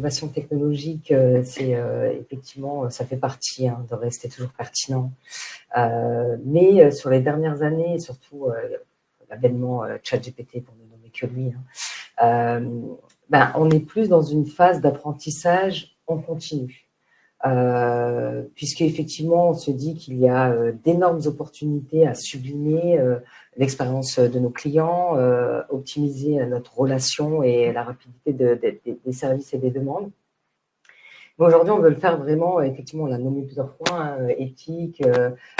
l'innovation technologique, c'est effectivement, ça fait partie de rester toujours pertinent. Mais sur les dernières années, et surtout l'avènement ChatGPT, pour ne nommer que lui, on est plus dans une phase d'apprentissage en continu. Puisque effectivement on se dit qu'il y a d'énormes opportunités à sublimer l'expérience de nos clients, optimiser notre relation et la rapidité des services et des demandes. Mais aujourd'hui, on veut le faire vraiment, effectivement, on l'a nommé plusieurs fois, éthique,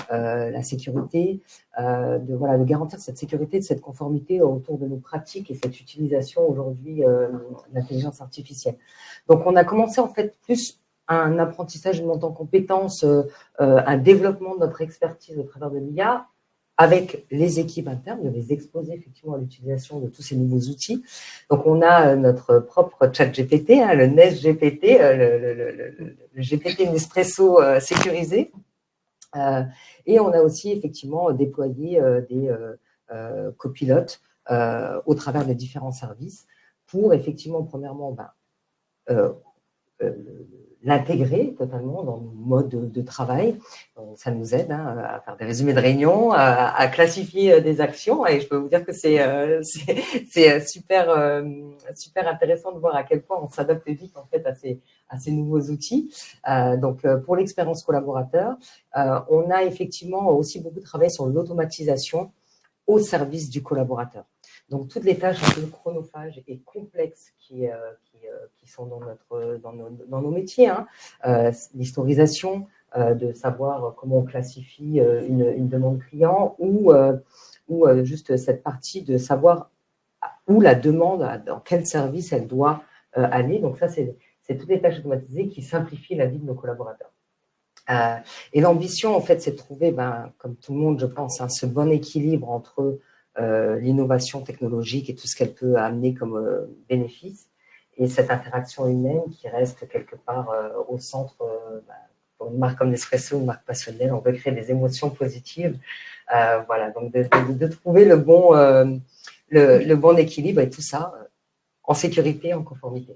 la sécurité, de garantir cette sécurité, de cette conformité autour de nos pratiques et cette utilisation aujourd'hui de l'intelligence artificielle. Donc, on a commencé en fait plus un apprentissage, une montée en compétences, un développement de notre expertise au travers de l'IA, avec les équipes internes, de les exposer effectivement à l'utilisation de tous ces nouveaux outils. Donc, on a notre propre chat GPT, le Nest GPT, le GPT Nespresso sécurisé. Et on a aussi effectivement déployé des copilotes au travers des différents services pour effectivement, premièrement, l'intégrer totalement dans nos modes de travail. Ça nous aide à faire des résumés de réunion, à classifier des actions, et je peux vous dire que c'est super intéressant de voir à quel point on s'adapte vite en fait à ces nouveaux outils. Donc pour l'expérience collaborateur, on a effectivement aussi beaucoup travaillé sur l'automatisation au service du collaborateur. Donc toutes les tâches un peu chronophages et complexes qui sont dans nos métiers, l'historisation, de savoir comment on classifie une demande client, ou juste cette partie de savoir où la demande, dans quel service elle doit aller. Donc ça, c'est toutes les tâches automatisées qui simplifient la vie de nos collaborateurs. Et l'ambition, en fait, c'est de trouver, comme tout le monde, je pense, ce bon équilibre entre l'innovation technologique et tout ce qu'elle peut amener comme bénéfice, et cette interaction humaine qui reste quelque part au centre. Pour une marque comme Nespresso, une marque passionnelle, on veut créer des émotions positives. Voilà, donc de trouver le bon équilibre, et tout ça en sécurité, en conformité.